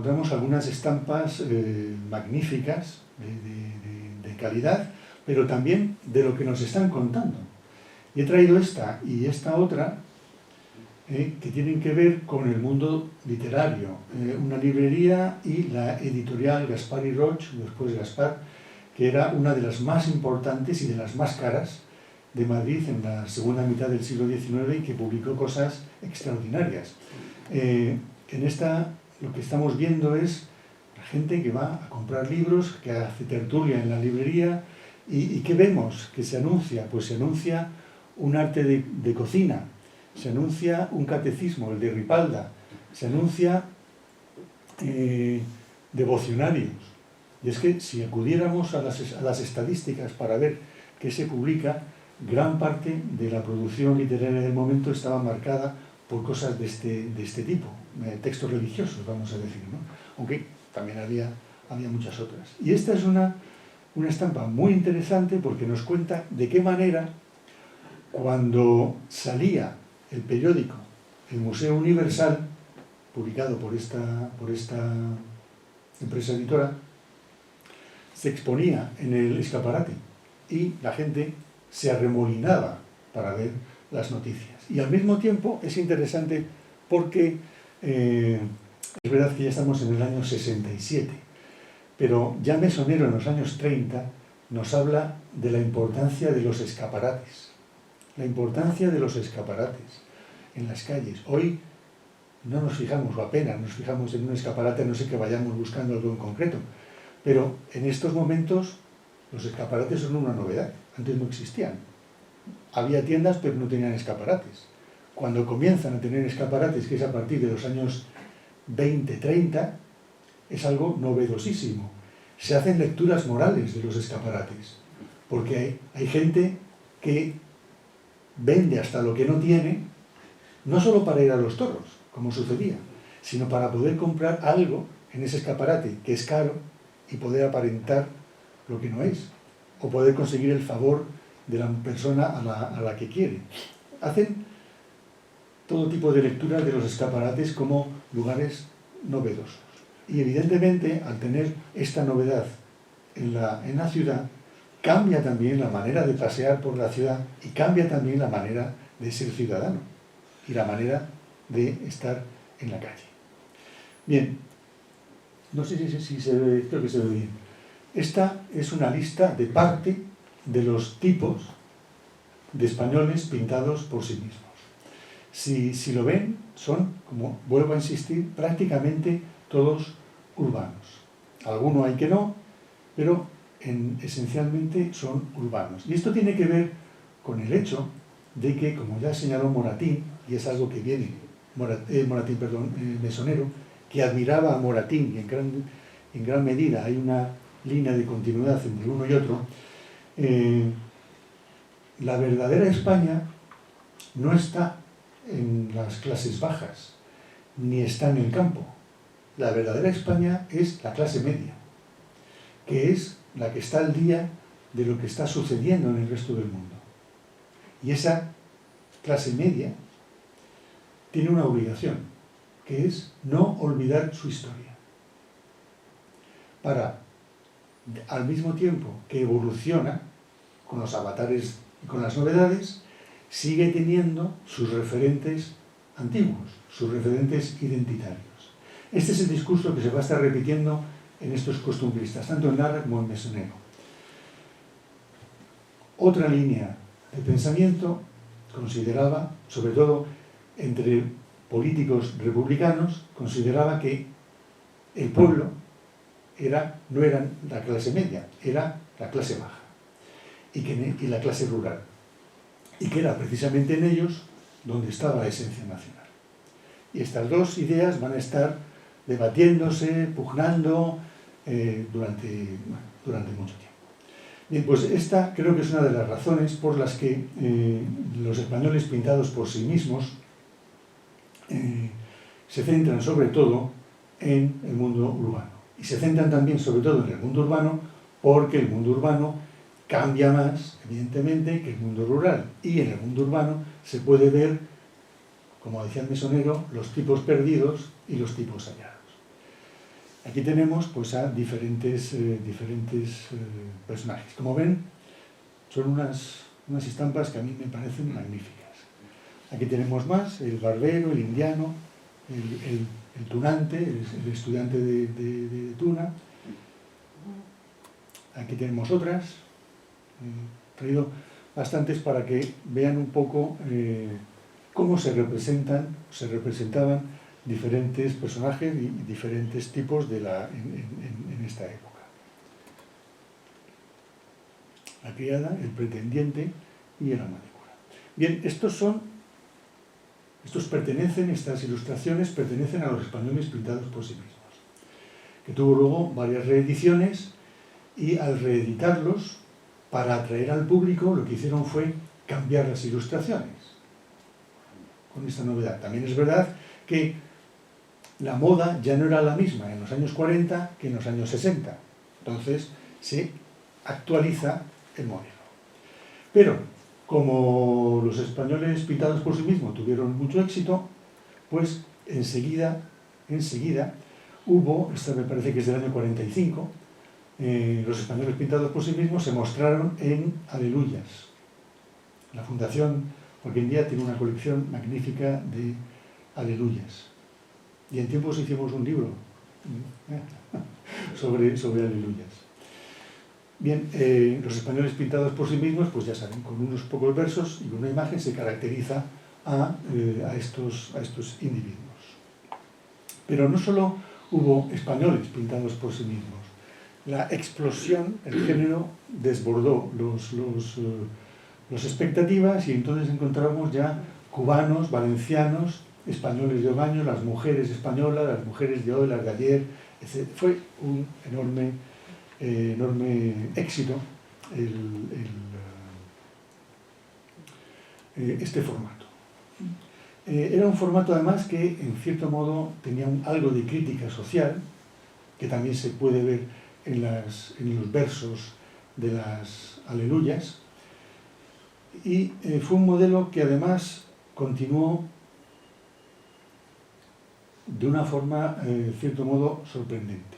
encontramos algunas estampas magníficas, de calidad, pero también de lo que nos están contando. Y he traído esta y esta otra, que tienen que ver con el mundo literario. Una librería y la editorial Gaspar y Roch, después Gaspar, que era una de las más importantes y de las más caras de Madrid en la segunda mitad del siglo XIX y que publicó cosas extraordinarias. En esta, lo que estamos viendo es la gente que va a comprar libros, que hace tertulia en la librería, y ¿qué vemos? Que se anuncia, pues se anuncia un arte de cocina, se anuncia un catecismo, el de Ripalda, se anuncia devocionarios. Y es que si acudiéramos a las estadísticas para ver qué se publica, gran parte de la producción literaria del momento estaba marcada por cosas de este tipo, textos religiosos, vamos a decir, ¿no? Aunque también había muchas otras. Y esta es una estampa muy interesante porque nos cuenta de qué manera, cuando salía el periódico El Museo Universal, publicado por esta empresa editora, se exponía en el escaparate y la gente se arremolinaba para ver las noticias. Y al mismo tiempo es interesante porque es verdad que ya estamos en el año 67, pero ya Mesonero en los años 30 nos habla de la importancia de los escaparates. La importancia de los escaparates en las calles. Hoy no nos fijamos, o apenas nos fijamos en un escaparate, a no sé que vayamos buscando algo en concreto. Pero en estos momentos los escaparates son una novedad. Antes no existían. Había tiendas, pero no tenían escaparates. Cuando comienzan a tener escaparates, que es a partir de los años 20, 30, es algo novedosísimo. Se hacen lecturas morales de los escaparates, porque hay gente que vende hasta lo que no tiene, no solo para ir a los toros, como sucedía, sino para poder comprar algo en ese escaparate que es caro y poder aparentar lo que no es, o poder conseguir el favor de la persona a la que quiere. Hacen todo tipo de lecturas de los escaparates como lugares novedosos. Y evidentemente, al tener esta novedad en la ciudad, cambia también la manera de pasear por la ciudad y cambia también la manera de ser ciudadano y la manera de estar en la calle. Bien, no sé si se ve, creo que se ve bien. Esta es una lista de parte de los tipos de españoles pintados por sí mismos. Si lo ven, son, como vuelvo a insistir, prácticamente todos urbanos. Alguno hay que no, pero esencialmente son urbanos. Y esto tiene que ver con el hecho de que, como ya señaló Moratín, y es algo que viene, Mesonero, que admiraba a Moratín, y en gran medida hay una línea de continuidad entre uno y otro, la verdadera España no está en las clases bajas, ni está en el campo. La verdadera España es la clase media, que es la que está al día de lo que está sucediendo en el resto del mundo. Y esa clase media tiene una obligación, que es no olvidar su historia, para, al mismo tiempo que evoluciona con los avatares y con las novedades, sigue teniendo sus referentes antiguos, sus referentes identitarios. Este es el discurso que se va a estar repitiendo en estos costumbristas, tanto en Larra como en Mesonero. Otra línea de pensamiento consideraba, sobre todo entre políticos republicanos, consideraba que el pueblo no era la clase media, era la clase baja y la clase rural, y que era precisamente en ellos donde estaba la esencia nacional. Y estas dos ideas van a estar debatiéndose, pugnando durante mucho tiempo. Bien, pues esta creo que es una de las razones por las que los españoles pintados por sí mismos se centran sobre todo en el mundo urbano. Y se centran también sobre todo en el mundo urbano porque el mundo urbano cambia más, evidentemente, que el mundo rural. Y en el mundo urbano se puede ver, como decía el Mesonero, los tipos perdidos y los tipos hallados. Aquí tenemos pues, a diferentes personajes. Como ven, son unas estampas que a mí me parecen magníficas. Aquí tenemos más, el barbero, el indiano, el tunante, el estudiante de Tuna. Aquí tenemos otras. He traído bastantes para que vean un poco cómo se representaban diferentes personajes y diferentes tipos en esta época. La criada, el pretendiente y el ama de cura. Bien, estas ilustraciones pertenecen a los españoles pintados por sí mismos, que tuvo luego varias reediciones, y al reeditarlos, para atraer al público, lo que hicieron fue cambiar las ilustraciones, con esta novedad. También es verdad que la moda ya no era la misma en los años 40 que en los años 60. Entonces se actualiza el modelo. Pero, como los españoles pintados por sí mismos tuvieron mucho éxito, pues enseguida hubo, esta me parece que es del año 45, los españoles pintados por sí mismos se mostraron en Aleluyas. La Fundación hoy en día tiene una colección magnífica de Aleluyas. Y en tiempos hicimos un libro sobre Aleluyas. Bien, los españoles pintados por sí mismos, pues ya saben, con unos pocos versos y con una imagen se caracteriza a estos individuos. Pero no solo hubo españoles pintados por sí mismos. La explosión, el género, desbordó las expectativas, y entonces encontramos ya cubanos, valencianos, españoles de Ogaño, las mujeres españolas, las mujeres de hoy, las de ayer, etc. Fue un enorme éxito este formato. Era un formato además que en cierto modo tenía algo de crítica social, que también se puede ver en los versos de las Aleluyas, y fue un modelo que además continuó de una forma, en cierto modo, sorprendente.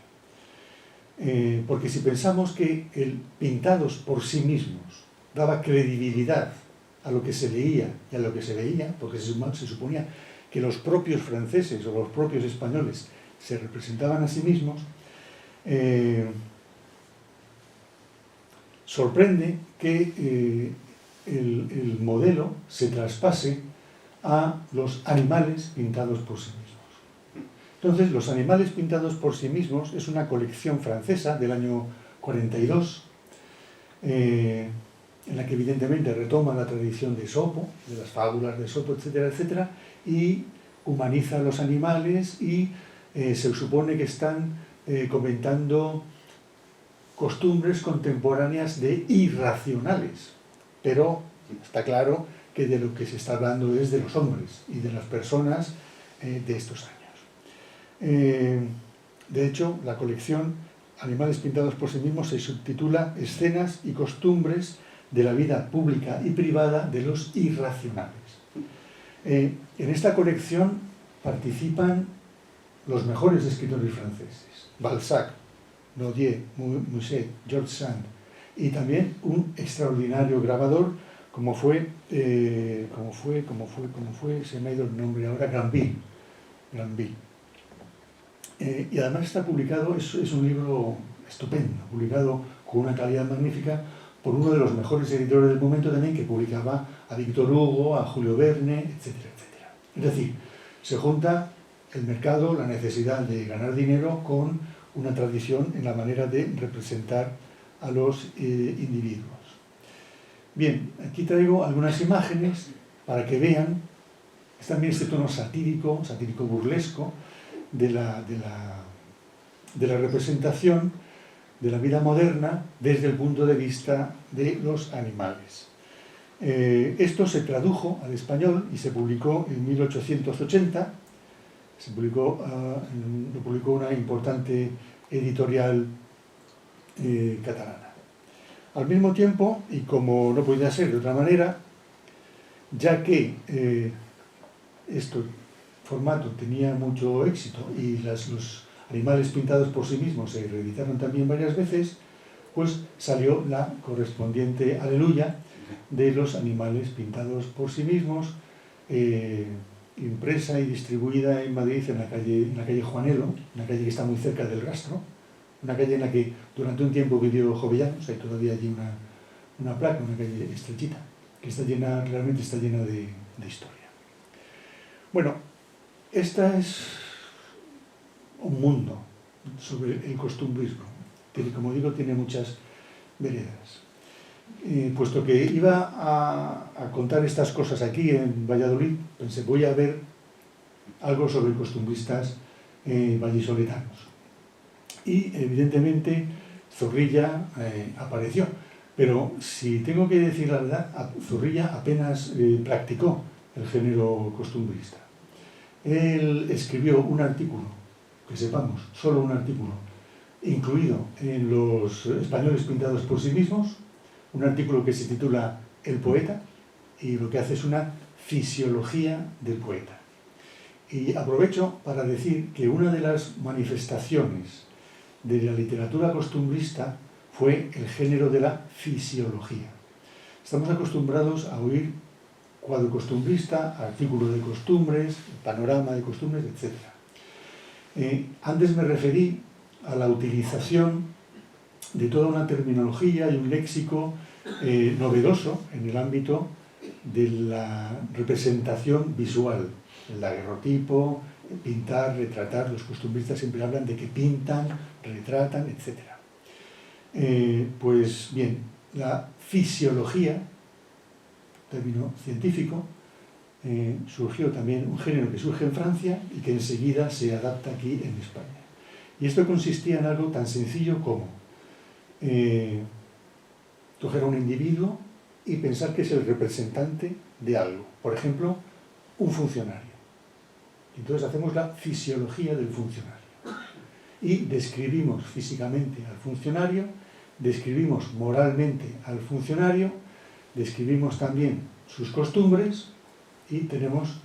Porque si pensamos que el pintados por sí mismos daba credibilidad a lo que se leía y a lo que se veía, porque se suponía que los propios franceses o los propios españoles se representaban a sí mismos, sorprende que el modelo se traspase a los animales pintados por sí mismos. Entonces, los animales pintados por sí mismos es una colección francesa del año 42, en la que evidentemente retoma la tradición de Esopo, de las fábulas de Esopo, etcétera, etcétera, y humaniza a los animales, y se supone que están comentando costumbres contemporáneas de irracionales, pero está claro que de lo que se está hablando es de los hombres y de las personas de estos años. De hecho, la colección Animales pintados por sí mismos se subtitula Escenas y costumbres de la vida pública y privada de los irracionales. En esta colección participan los mejores escritores franceses: Balzac, Nodier, Musset, George Sand, y también un extraordinario grabador como fue, se me ha ido el nombre ahora, Granville. Y además está publicado, es un libro estupendo, publicado con una calidad magnífica por uno de los mejores editores del momento también, que publicaba a Víctor Hugo, a Julio Verne, etcétera, etcétera. Es decir, se junta el mercado, la necesidad de ganar dinero con una tradición en la manera de representar a los individuos. Bien, aquí traigo algunas imágenes para que vean, es también este tono satírico burlesco de la representación de la vida moderna desde el punto de vista de los animales. Esto se tradujo al español y se publicó en 1880, lo publicó una importante editorial catalana. Al mismo tiempo, y como no podía ser de otra manera, ya que este formato tenía mucho éxito y los Animales pintados por sí mismos se reeditaron también varias veces, pues salió la correspondiente Aleluya de los animales pintados por sí mismos, impresa y distribuida en Madrid en la calle Juanelo, una calle que está muy cerca del Rastro, una calle en la que durante un tiempo vivió Jovellanos. Hay todavía allí una placa, una calle estrechita, que realmente está llena de historia. Bueno, esta es un mundo sobre el costumbrismo, que, como digo, tiene muchas veredas. Puesto que iba a contar estas cosas aquí en Valladolid, pensé, voy a ver algo sobre costumbristas vallisoletanos. Y evidentemente Zorrilla apareció. Pero si tengo que decir la verdad, Zorrilla apenas practicó el género costumbrista. Él escribió un artículo, que sepamos, solo un artículo, incluido en los españoles pintados por sí mismos, un artículo que se titula El poeta, y lo que hace es una fisiología del poeta. Y aprovecho para decir que una de las manifestaciones de la literatura costumbrista fue el género de la fisiología. Estamos acostumbrados a oír cuadro costumbrista, artículo de costumbres, panorama de costumbres, etc. Antes me referí a la utilización de toda una terminología y un léxico novedoso en el ámbito de la representación visual, el daguerrotipo, pintar, retratar. Los costumbristas siempre hablan de que pintan, retratan, etc. Pues bien, la fisiología, término científico, surgió también un género que surge en Francia y que enseguida se adapta aquí en España. Y esto consistía en algo tan sencillo como coger a un individuo y pensar que es el representante de algo. Por ejemplo, un funcionario. Entonces hacemos la fisiología del funcionario. Y describimos físicamente al funcionario, describimos moralmente al funcionario, describimos también sus costumbres y tenemos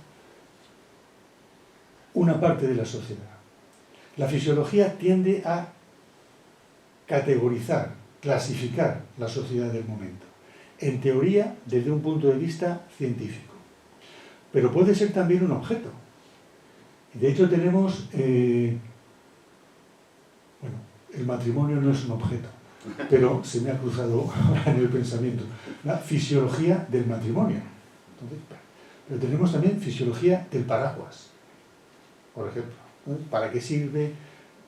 una parte de la sociedad. La fisiología tiende a categorizar, clasificar la sociedad del momento, en teoría desde un punto de vista científico, pero puede ser también un objeto. De hecho tenemos, el matrimonio no es un objeto, pero se me ha cruzado ahora en el pensamiento, la fisiología del matrimonio. Entonces, pero tenemos también fisiología del paraguas, por ejemplo, ¿no? ¿Para qué sirve?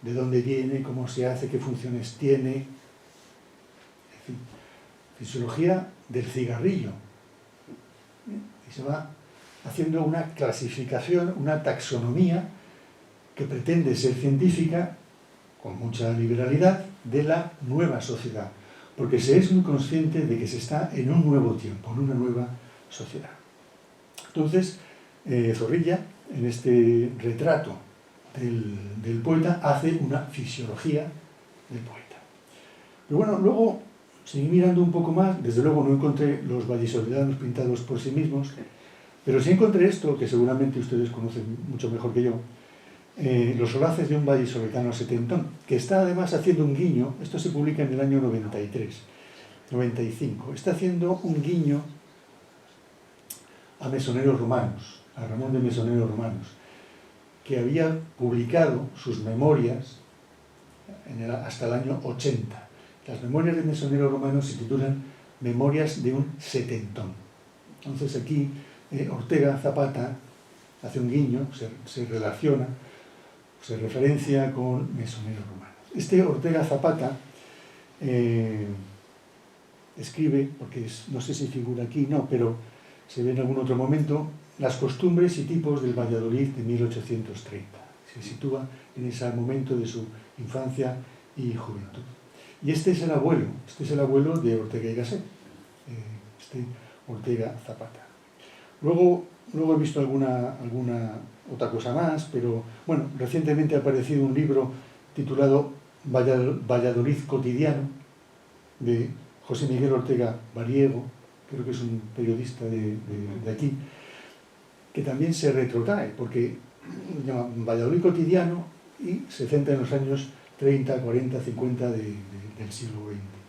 ¿De dónde viene? ¿Cómo se hace? ¿Qué funciones tiene? En fin, fisiología del cigarrillo. Y se va haciendo una clasificación, una taxonomía que pretende ser científica, con mucha liberalidad, de la nueva sociedad, porque se es muy consciente de que se está en un nuevo tiempo, en una nueva sociedad. Entonces, Zorrilla, en este retrato del poeta, hace una fisiología del poeta. Pero bueno, luego seguí mirando un poco más. Desde luego no encontré los vallisoletanos pintados por sí mismos, pero sí encontré esto, que seguramente ustedes conocen mucho mejor que yo, los solaces de un vallisoletano setentón, que está además haciendo un guiño. Esto se publica en el año 95, está haciendo un guiño a Mesoneros Romanos, a Ramón de Mesoneros Romanos, que había publicado sus memorias hasta el año 80. Las memorias de Mesoneros Romanos se titulan Memorias de un setentón. Entonces aquí Ortega Zapata hace un guiño, se relaciona, se referencia con Mesoneros Romanos. Este Ortega Zapata escribe, porque no sé si figura aquí, no, pero se ve en algún otro momento, las costumbres y tipos del Valladolid de 1830. Se sitúa en ese momento de su infancia y juventud. Y este es el abuelo de Ortega y Gasset, Ortega Zapata. Luego he visto alguna otra cosa más, pero bueno, recientemente ha aparecido un libro titulado Valladolid cotidiano, de José Miguel Ortega Bariego, creo que es un periodista de aquí, que también se retrotrae, porque se llama Valladolid cotidiano y se centra en los años 30, 40, 50 del siglo XX.